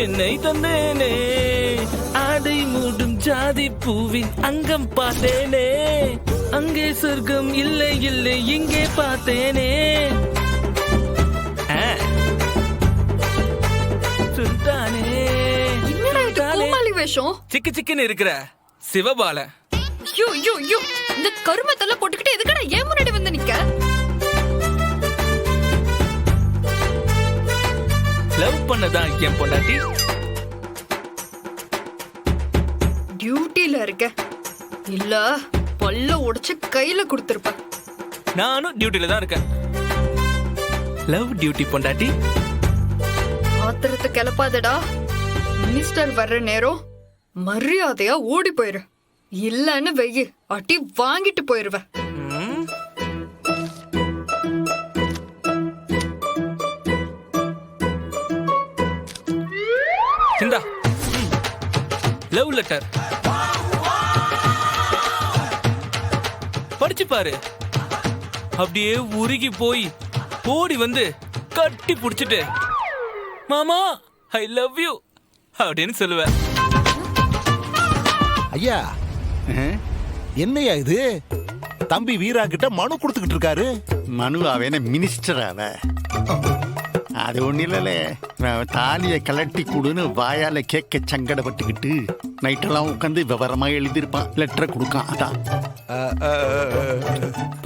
என்னை தந்தேனே ஆடை மூடும் ஜாதி பூவின் அங்கம் பார்த்தேனே அங்கே சொர்க்கம் இல்லை இல்லை இங்கே பார்த்தேனே சுல்தானே சிக்கு சிக்குன்னு இருக்கிற சிவபால இந்த கருமத்தெல்லாம் போட்டுக்கிட்டு எதுக்கடா ஏன் முன்னாடி வந்து நிக்க? லவ் பண்ணதான் என் பொண்டாட்டி. டியூட்டில இருக்க இல்ல பல்ல உடைச்சு கையில கொடுத்திருப்ப. நானும் டியூட்டில தான் இருக்கேன். லவ் டியூட்டி பொண்டாட்டி. ஆத்திரத்தை கிளப்பாதடா. மினிஸ்டர் வர்ற நேரம் மரியாதையா ஓடி போயிரு. இல்லன்னு வெயி அட்டி வாங்கிட்டு போயிருவ. இந்தா லவ் லெட்டர் படிச்சு பாரு. அப்படியே உருகி போய் ஓடி வந்து கட்டி புடிச்சிட்டு மாமா ஐ லவ் யூ அப்படின்னு சொல்லுவேன். ஐயா என்னையா இது? தம்பி வீரா கிட்ட மனு கொடுத்துக்கிட்டு இருக்காரு. மனு அவன மினிஸ்டர் அவ. அது ஒண்ணு இல்லல, தாலிய கலட்டி கொடுன்னு வாயால கேட்க சங்கடப்பட்டுக்கிட்டு நைட்டெல்லாம் உட்காந்து விவரமா எழுதியிருப்பான். லெட்டரை கொடுக்கான். அதான்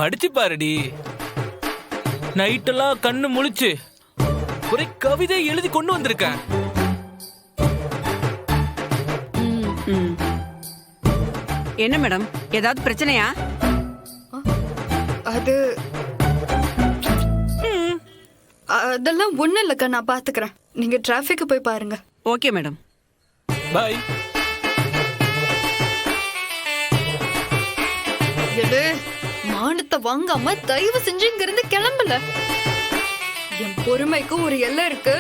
படிச்சு பாருடி. நைட்டெல்லாம் கண்ணு முழிச்சு ஒரு கவிதை எழுதி கொண்டு வந்திருக்கேன். என்ன மேடம், ஏதாவது பிரச்சனையா? அதெல்லாம் ஒண்ணு இல்லக்கா, நான் பாத்துக்கிறேன். நீங்க டிராபிக் போய் பாருங்க. Okay madam. பாய். மானத்தை வாங்காம தயவு செஞ்சு இங்க இருந்து கிளம்பல. என் பொறுமைக்கு ஒரு எல்லை இருக்கு.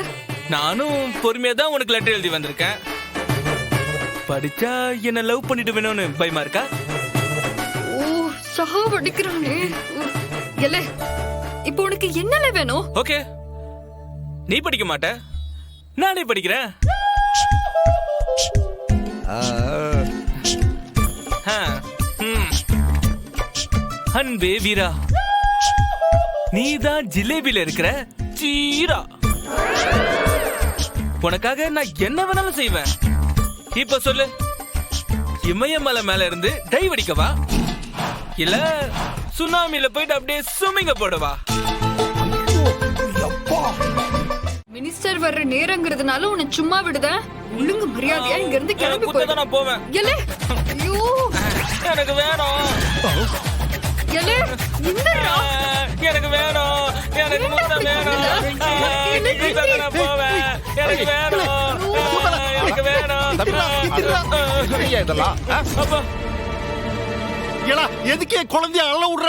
நானும் பொறுமையா தான் உனக்கு லெட்டர் எழுதி வந்திருக்கேன். படிச்சா என்ன லவ் பண்ணிட்டு வேணும்னு பயமா இருக்கா? ஓ சாவடிக்கிறானே. எல்லே இப்போ உனக்கு என்னல வேணும்? ஓகே, நீ படிக்க மாட்ட, நானே படிக்கிறேன். அன்பே வீரா, நீதான் ஜிலேபில இருக்கிற சீரா. உனக்காக நான் என்ன வேணாலும் செய்வேன். இப்ப சொல்லு, இமயமலை மேல இருந்து டைவ் அடிக்கவா இல்ல சுனாமில போயிட்டு அப்படியே ஸ்விம்மிங்க போடவா? மினிஸ்டர் வர்ற நேரங்கிறதுனால உன்னை சும்மா விடுத? ஒழுங்கு மரியாதையா இங்க இருந்து கிளம்பி போய். நான் போவேன். எலே ஐயோ எனக்கு வேணும். எலே இந்தடா எனக்கு வேணும். எனக்கு முத்தம் வேணும். நான் போவேன். எனக்கு வேணும். எனக்கு வேணும். எதுக்கே குழந்தைய அள்ள விடுற?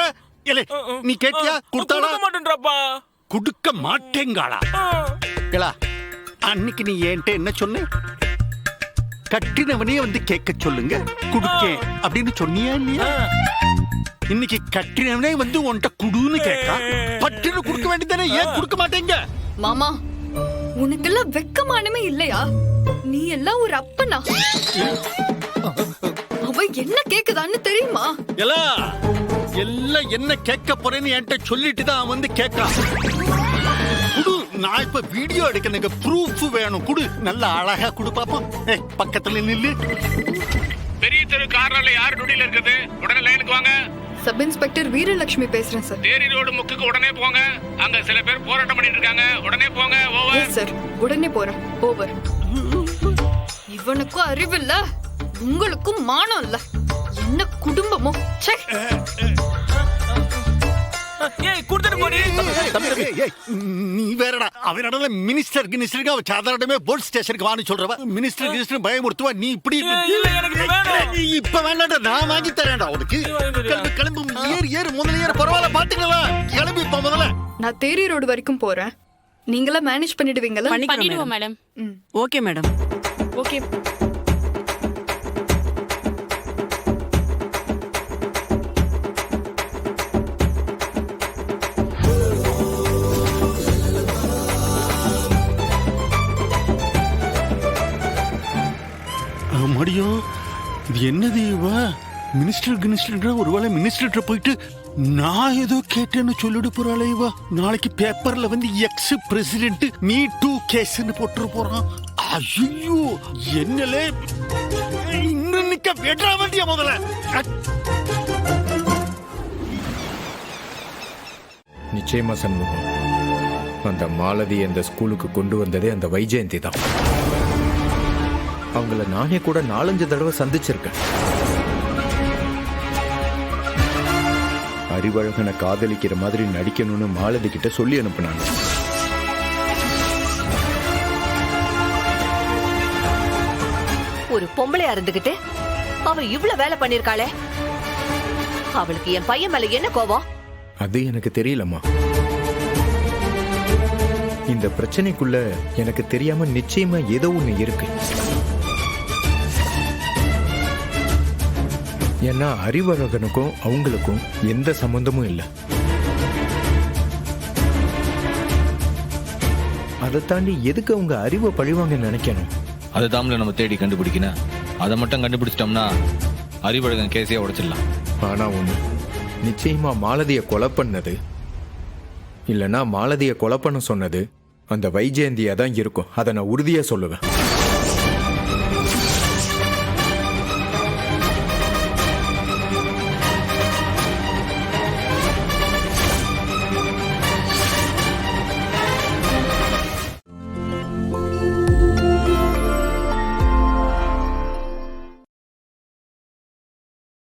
நீ கேட்டியா? கொடுத்தாடா? மாட்டேன்றப்பா. கொடுக்க மாட்டேங்காளா? அன்னைக்கு நீ என்கிட்ட என்ன சொன்ன? கட்டினவனே வந்து கேட்க சொல்லுங்க குடுக்கேன் அப்படின்னு சொன்னியா இல்லையா? இன்னைக்கு கட்டினவனே வந்து உன்கிட்ட குடுன்னு கேட்கா. பட்டுன்னு கொடுக்க வேண்டியதானே, ஏன் கொடுக்க மாட்டேங்க? மாமா உனக்கெல்லாம் வெக்கமானமே இல்லையா? நீ எல்லாம் ஒரு அப்பனா? அவ என்ன கேக்குதான்னு தெரியுமா? எல்லாம் என்ன கேட்க போறேன்னு என்கிட்ட சொல்லிட்டு தான் வந்து கேட்கா. குடு, நான் இப்ப வீடியோ எடுக்க ப்ரூஃப் வேணும். குடு, நல்ல அழகா குடு பாப்போம். பக்கத்துல நில்லு. பெரிய தெரு கார்ல யார் டியூட்டில இருக்குது? உடனே லைனுக்கு வாங்க. சப் இன்ஸ்பெக்டர் வீரலட்சுமி பேசுறேன் சார். தேரி ரோடு முக்குக்கு உடனே போங்க. அங்க சில பேர் போராட்டம் பண்ணிட்டு இருக்காங்க. உடனே போங்க. ஓவர். எஸ் சார், உடனே போறேன். ஓவர். இவனுக்கும் அறிவில்ல, உங்களுக்கும் மானம் இல்ல. என்ன குடும்பமோ? ச்சே. நீ வேறடா. அவனோட மினிஸ்டர் அவ சாதாரணமே போலீஸ் ஸ்டேஷனுக்கு வான்னு சொல்றவ. மினிஸ்டர் பயமுறுத்துவா. நீ இப்படி இப்ப வேண்டாடா, நான் வாங்கி தரேன்டா உனக்கு. கிளம்பு. ஏறு முதல்ல ஏறு. பரவாயில்ல, பாத்துக்கலாம். கிளம்பி இப்ப முதல்ல. நான் தேரி ரோடு வரைக்கும் போறேன். நீங்களா மேனேஜ் பண்ணிடுவீங்களா? பண்ணிடுவோம் மேடம். Okay madam. ஓகே. ஐயோ இது என்னது இவ மினிஸ்டர் ஒருவேளை மினிஸ்டர் போயிட்டு நான் ஏதோ கேட்டேன்னு சொல்லிட்டு போறாளே இவ நாளைக்கு பேப்பர்ல வந்து எக்ஸ் பிரசிடென்ட் மீ டூ கேஸ்ன்னு போட்டு போறான் ஐயோ என்னலே இன்னும் நிக்க வெட்றா வண்டியா முதல்ல நிச்சயமா சண்முகம், அந்த மாலதி அந்த ஸ்கூலுக்கு கொண்டு வந்ததே அந்த வைஜெயந்தி தான். அவங்கள நானே கூட 4-5 தடவை சந்திச்சிருக்கேன். அறிவழகனை காதலிக்கிற மாதிரி நடிக்கணும்னு மாலதி கிட்ட சொல்லி அனுப்புனாங்க. ஒரு பொம்பளையா இருந்துகிட்டு அவ இவ்வளவு வேலை பண்ணிருக்காளே, அவளுக்கு என் பையன் மேல என்ன கோபம்? அது எனக்கு தெரியலம்மா. இந்த பிரச்சனைக்குள்ள எனக்கு தெரியாம நிச்சயமா ஏதோ ஒண்ணு இருக்கு. ஏன்னா அறிவழகனுக்கும் அவங்களுக்கும் எந்த சம்பந்தமும் இல்லை. அதை தாண்டி எதுக்கு அவங்க அறிவை பழிவாங்க நினைக்கணும்? அதை தாம்ல நம்ம தேடி கண்டுபிடிக்கணும். அதை மட்டும் கண்டுபிடிச்சிட்டோம்னா அறிவழகன் கேஸையே உடைச்சிடலாம். ஆனா ஒண்ணு, நிச்சயமா மாலதியை கொலை பண்ணது இல்லைன்னா மாலதியை கொலை பண்ண சொன்னது அந்த வைஜெயந்தியா தான் இருக்கும். அதை நான் உறுதியா சொல்லுவேன்.